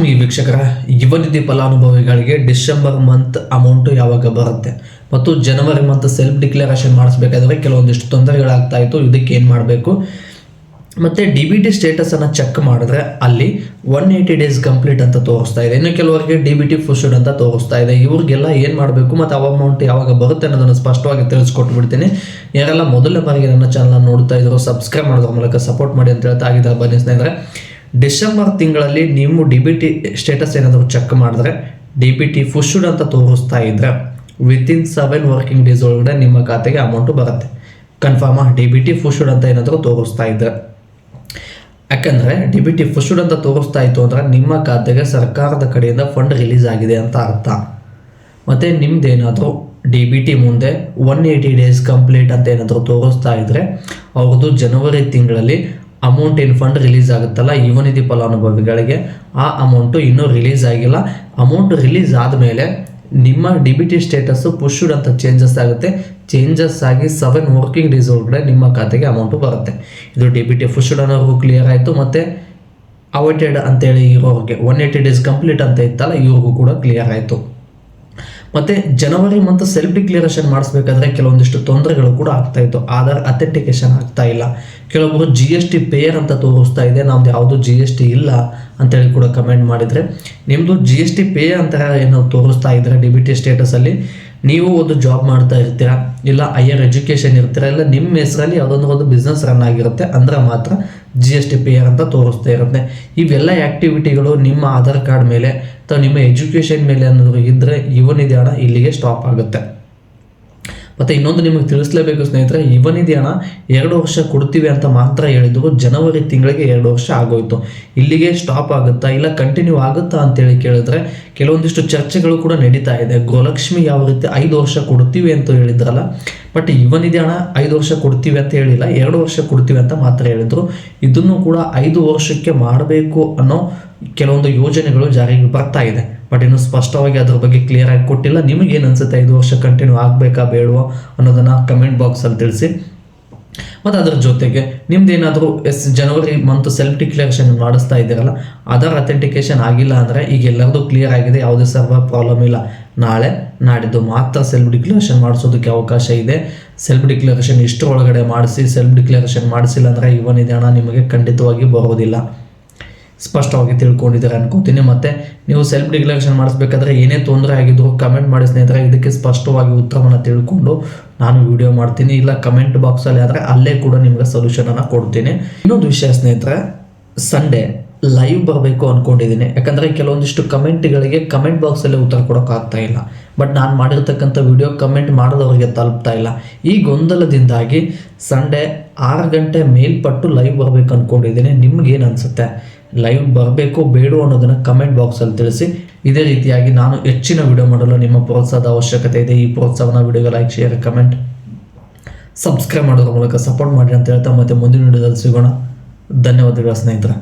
ಆತ್ಮೀಯ ವೀಕ್ಷಕರ, ಯುವ ನಿಧಿ ಫಲಾನುಭವಿಗಳಿಗೆ ಡಿಸೆಂಬರ್ ಮಂತ್ ಅಮೌಂಟ್ ಯಾವಾಗ ಬರುತ್ತೆ ಮತ್ತು ಜನವರಿ ಮಂತ್ ಸೆಲ್ಫ್ ಡಿಕ್ಲರೇಷನ್ ಮಾಡಿಸಬೇಕಾದ್ರೆ ಕೆಲವೊಂದಿಷ್ಟು ತೊಂದರೆಗಳಾಗ್ತಾ ಇತ್ತು. ಇದಕ್ಕೆ ಏನು ಮಾಡಬೇಕು ಮತ್ತು DBT ಸ್ಟೇಟಸನ್ನು ಚೆಕ್ ಮಾಡಿದ್ರೆ ಅಲ್ಲಿ 180 ಡೇಸ್ ಕಂಪ್ಲೀಟ್ ಅಂತ ತೋರಿಸ್ತಾ ಇದೆ. ಇನ್ನು ಕೆಲವರಿಗೆ DBT ಫುಲ್ಡ್ ಅಂತ ತೋರಿಸ್ತಾ ಇದೆ. ಇವ್ರಿಗೆಲ್ಲ ಏನು ಮಾಡಬೇಕು ಮತ್ತು ಅಮೌಂಟ್ ಯಾವಾಗ ಬರುತ್ತೆ ಅನ್ನೋದನ್ನು ಸ್ಪಷ್ಟವಾಗಿ ತಿಳಿಸ್ಕೊಟ್ಬಿಡ್ತೀನಿ. ಯಾರೆಲ್ಲ ಮೊದಲನೇ ಬಾರಿಗೆ ನನ್ನ ಚಾನಲ್ ನೋಡ್ತಾ ಇದ್ರು ಸಬ್ಸ್ಕ್ರೈಬ್ ಮಾಡೋದ್ರ ಮೂಲಕ ಸಪೋರ್ಟ್ ಮಾಡಿ ಅಂತ ಹೇಳ್ತಾ ಆಗಿದ್ದಾರೆ. ಬನ್ನಿ ಸ್ನೇಹಿತರೆ, ಡಿಸೆಂಬರ್ ತಿಂಗಳಲ್ಲಿ ನೀವು DBT ಸ್ಟೇಟಸ್ ಏನಾದರೂ ಚೆಕ್ ಮಾಡಿದ್ರೆ DBT ಫುಲ್ಡ್ ಅಂತ ತೋರಿಸ್ತಾ ಇದ್ರೆ ವಿತಿನ್ 7 ವರ್ಕಿಂಗ್ ಡೇಸ್ ಒಳಗಡೆ ನಿಮ್ಮ ಖಾತೆಗೆ ಅಮೌಂಟು ಬರುತ್ತೆ. ಕನ್ಫರ್ಮ್ DBT ಫುಲ್ಡ್ ಅಂತ ಏನಾದರೂ ತೋರಿಸ್ತಾ ಇದ್ರೆ, ಯಾಕಂದರೆ DBT ಫುಲ್ಡ್ ಅಂತ ತೋರಿಸ್ತಾ ಇತ್ತು ಅಂದರೆ ನಿಮ್ಮ ಖಾತೆಗೆ ಸರ್ಕಾರದ ಕಡೆಯಿಂದ ಫಂಡ್ ರಿಲೀಸ್ ಆಗಿದೆ ಅಂತ ಅರ್ಥ. ಮತ್ತು ನಿಮ್ದೇನಾದರೂ DBT ಮುಂದೆ 180 ಡೇಸ್ ಕಂಪ್ಲೀಟ್ ಅಂತ ಏನಾದರೂ ತೋರಿಸ್ತಾ ಇದ್ದರೆ ಅವ್ರದ್ದು ಜನವರಿ ತಿಂಗಳಲ್ಲಿ ಅಮೌಂಟ್ ಏನು ಫಂಡ್ ರಿಲೀಸ್ ಆಗುತ್ತಲ್ಲ ಯುವ ನಿಧಿ ಫಲಾನುಭವಿಗಳಿಗೆ, ಆ ಅಮೌಂಟು ಇನ್ನೂ ರಿಲೀಸ್ ಆಗಿಲ್ಲ. ಅಮೌಂಟ್ ರಿಲೀಸ್ ಆದಮೇಲೆ ನಿಮ್ಮ DBT ಸ್ಟೇಟಸ್ಸು ಪುಷ್ಡ್ ಅಂತ ಚೇಂಜಸ್ ಆಗುತ್ತೆ. ಚೇಂಜಸ್ ಆಗಿ 7 ವರ್ಕಿಂಗ್ ಡೇಸ್ ಒಳಗಡೆ ನಿಮ್ಮ ಖಾತೆಗೆ ಅಮೌಂಟು ಬರುತ್ತೆ. ಇದು DBT ಫುಲ್ಡ್ ಅನ್ನೋರ್ಗೂ ಕ್ಲಿಯರ್ ಆಯಿತು. ಮತ್ತು ಅವೈಟೆಡ್ ಅಂತೇಳಿ ಇರೋರಿಗೆ 180 ಡೇಸ್ ಕಂಪ್ಲೀಟ್ ಅಂತ ಇತ್ತಲ್ಲ ಇವ್ರಿಗೂ ಕೂಡ ಕ್ಲಿಯರ್ ಆಯಿತು. ಮತ್ತು ಜನವರಿ ಮಂತ್ ಸೆಲ್ಫ್ ಡಿಕ್ಲರೇಷನ್ ಮಾಡಿಸ್ಬೇಕಾದ್ರೆ ಕೆಲವೊಂದಿಷ್ಟು ತೊಂದರೆಗಳು ಕೂಡ ಆಗ್ತಾಯಿತ್ತು. ಆಧಾರ್ ಅಥೆಂಟಿಕೇಶನ್ ಆಗ್ತಾ ಇಲ್ಲ. ಕೆಲವೊಬ್ಬರು GST ಪೇಯರ್ ಅಂತ ತೋರಿಸ್ತಾ ಇದೆ, ನಮ್ದು ಯಾವುದು GST ಇಲ್ಲ ಅಂತೇಳಿ ಕೂಡ ಕಮೆಂಟ್ ಮಾಡಿದರೆ, ನಿಮ್ಮದು GST ಪೇಯರ್ ಅಂತ ಏನೋ ತೋರಿಸ್ತಾ ಇದ್ದಾರೆ DBT ಸ್ಟೇಟಸಲ್ಲಿ. ನೀವು ಒಂದು ಜಾಬ್ ಮಾಡ್ತಾ ಇರ್ತೀರಾ, ಇಲ್ಲ ಹೈಯರ್ ಎಜುಕೇಷನ್ ಇರ್ತೀರಾ, ಇಲ್ಲ ನಿಮ್ಮ ಹೆಸರಲ್ಲಿ ಯಾವುದೊಂದು ಬಿಸ್ನೆಸ್ ರನ್ ಆಗಿರುತ್ತೆ ಅಂದರೆ ಮಾತ್ರ GST ಪೇಯರ್ ಅಂತ ತೋರಿಸ್ತಾ ಇರುತ್ತೆ. ಇವೆಲ್ಲ ಆ್ಯಕ್ಟಿವಿಟಿಗಳು ನಿಮ್ಮ ಆಧಾರ್ ಕಾರ್ಡ್ ಮೇಲೆ ಅಥವಾ ನಿಮ್ಮ ಎಜುಕೇಷನ್ ಮೇಲೆ ಅನ್ನೋದು ಇದ್ದರೆ ಯುವ ನಿಧಿ ಹಣ ಇಲ್ಲಿಗೆ ಸ್ಟಾಪ್ ಆಗುತ್ತೆ. ಮತ್ತು ಇನ್ನೊಂದು ನಿಮಗೆ ತಿಳಿಸ್ಲೇಬೇಕು ಸ್ನೇಹಿತರೆ, ಯುವ ನಿಧಿ ಹಣ 2 ವರ್ಷ ಕೊಡ್ತೀವಿ ಅಂತ ಮಾತ್ರ ಹೇಳಿದ್ರು. ಜನವರಿ ತಿಂಗಳಿಗೆ 2 ವರ್ಷ ಆಗೋಯ್ತು. ಇಲ್ಲಿಗೆ ಸ್ಟಾಪ್ ಆಗುತ್ತಾ ಇಲ್ಲ ಕಂಟಿನ್ಯೂ ಆಗುತ್ತಾ ಅಂತೇಳಿ ಕೇಳಿದ್ರೆ ಕೆಲವೊಂದಿಷ್ಟು ಚರ್ಚೆಗಳು ಕೂಡ ನಡೀತಾ ಇದೆ. ಗೃಹಲಕ್ಷ್ಮಿ ಯಾವ ರೀತಿ 5 ವರ್ಷ ಕೊಡ್ತೀವಿ ಅಂತ ಹೇಳಿದ್ರಲ್ಲ, ಬಟ್ ಯುವ ನಿಧಿ ಹಣ 5 ವರ್ಷ ಕೊಡ್ತೀವಿ ಅಂತ ಹೇಳಿಲ್ಲ, 2 ವರ್ಷ ಕೊಡ್ತೀವಿ ಅಂತ ಮಾತ್ರ ಹೇಳಿದ್ರು. ಇದನ್ನು ಕೂಡ 5 ವರ್ಷಕ್ಕೆ ಮಾಡಬೇಕು ಅನ್ನೋ ಕೆಲವೊಂದು ಯೋಜನೆಗಳು ಜಾರಿಗೆ ಬರ್ತಾ ಇದೆ. ಬಟ್ ಇನ್ನು ಸ್ಪಷ್ಟವಾಗಿ ಅದ್ರ ಬಗ್ಗೆ ಕ್ಲಿಯರ್ ಆಗಿ ಕೊಟ್ಟಿಲ್ಲ. ನಿಮಗೇನು ಅನಿಸುತ್ತೆ, 5 ವರ್ಷ ಕಂಟಿನ್ಯೂ ಆಗಬೇಕಾ ಬೇಡವಾ ಅನ್ನೋದನ್ನು ಕಮೆಂಟ್ ಬಾಕ್ಸಲ್ಲಿ ತಿಳಿಸಿ. ಮತ್ತು ಅದರ ಜೊತೆಗೆ ನಿಮ್ದೇನಾದರೂ ಜನವರಿ ಮಂತ್ ಸೆಲ್ಫ್ ಡಿಕ್ಲರೇಷನ್ ಮಾಡಿಸ್ತಾ ಇದ್ದೀರಲ್ಲ, ಆಧಾರ್ ಅಥೆಂಟಿಕೇಶನ್ ಆಗಿಲ್ಲ ಅಂದರೆ ಈಗ ಎಲ್ಲರದು ಕ್ಲಿಯರ್ ಆಗಿದೆ, ಯಾವುದೇ ಸರ್ವರ್ ಪ್ರಾಬ್ಲಮ್ ಇಲ್ಲ. ನಾಳೆ ನಾಡಿದ್ದು ಮಾತ್ರ ಸೆಲ್ಫ್ ಡಿಕ್ಲರೇಷನ್ ಮಾಡಿಸೋದಕ್ಕೆ ಅವಕಾಶ ಇದೆ. ಸೆಲ್ಫ್ ಡಿಕ್ಲರೇಷನ್ ಇಷ್ಟರೊಳಗಡೆ ಮಾಡಿಸಿ, ಸೆಲ್ಫ್ ಡಿಕ್ಲರೇಷನ್ ಮಾಡಿಸಿಲ್ಲ ಅಂದರೆ ಯುವ ನಿಧಿ ಹಣ ನಿಮಗೆ ಖಂಡಿತವಾಗಿ ಬರೋದಿಲ್ಲ. ಸ್ಪಷ್ಟವಾಗಿ ತಿಳ್ಕೊಂಡಿದ್ದಾರೆ ಅನ್ಕೋತೀನಿ. ಮತ್ತು ನೀವು ಸೆಲ್ಫ್ ಡಿಕ್ಲರೇಷನ್ ಮಾಡಿಸ್ಬೇಕಾದ್ರೆ ಏನೇ ತೊಂದರೆ ಆಗಿದ್ರು ಕಮೆಂಟ್ ಮಾಡಿ ಸ್ನೇಹಿತರೆ. ಇದಕ್ಕೆ ಸ್ಪಷ್ಟವಾಗಿ ಉತ್ತರವನ್ನು ತಿಳ್ಕೊಂಡು ನಾನು ವಿಡಿಯೋ ಮಾಡ್ತೀನಿ, ಇಲ್ಲ ಕಮೆಂಟ್ ಬಾಕ್ಸಲ್ಲಿ ಆದರೆ ಅಲ್ಲೇ ಕೂಡ ನಿಮಗೆ ಸೊಲ್ಯೂಷನನ್ನು ಕೊಡ್ತೀನಿ. ಇನ್ನೊಂದು ವಿಷಯ ಸ್ನೇಹಿತರೆ, ಸಂಡೇ ಲೈವ್ ಬರಬೇಕು ಅಂದ್ಕೊಂಡಿದ್ದೀನಿ. ಯಾಕಂದರೆ ಕೆಲವೊಂದಿಷ್ಟು ಕಮೆಂಟ್ಗಳಿಗೆ ಕಮೆಂಟ್ ಬಾಕ್ಸಲ್ಲೇ ಉತ್ತರ ಕೊಡೋಕ್ಕಾಗ್ತಾ ಇಲ್ಲ. ಬಟ್ ನಾನು ಮಾಡಿರ್ತಕ್ಕಂಥ ವಿಡಿಯೋ ಕಮೆಂಟ್ ಮಾಡಿದವರಿಗೆ ತಲುಪ್ತಾ ಇಲ್ಲ. ಈ ಗೊಂದಲದಿಂದಾಗಿ ಸಂಡೇ 6 ಗಂಟೆ ಮೇಲ್ಪಟ್ಟು ಲೈವ್ ಬರಬೇಕು ಅಂದ್ಕೊಂಡಿದ್ದೀನಿ. ನಿಮ್ಗೇನು ಅನಿಸುತ್ತೆ, ಲೈವ್ ಬರಬೇಕು ಬೇಡ ಅನ್ನೋದನ್ನು ಕಮೆಂಟ್ ಬಾಕ್ಸಲ್ಲಿ ತಿಳಿಸಿ. ಇದೇ ರೀತಿಯಾಗಿ ನಾನು ಹೆಚ್ಚಿನ ವಿಡಿಯೋ ಮಾಡಲು ನಿಮ್ಮ ಪ್ರೋತ್ಸಾಹದ ಅವಶ್ಯಕತೆ ಇದೆ. ಈ ಪ್ರೋತ್ಸಾಹನ ವಿಡಿಯೋಗೆ ಲೈಕ್, ಶೇರ್, ಕಮೆಂಟ್, ಸಬ್ಸ್ಕ್ರೈಬ್ ಮಾಡೋದ್ರ ಮೂಲಕ ಸಪೋರ್ಟ್ ಮಾಡಿ ಅಂತ ಹೇಳ್ತಾ ಮತ್ತೆ ಮುಂದಿನ ವಿಡಿಯೋದಲ್ಲಿ ಸಿಗೋಣ. ಧನ್ಯವಾದಗಳು ಸ್ನೇಹಿತರೆ.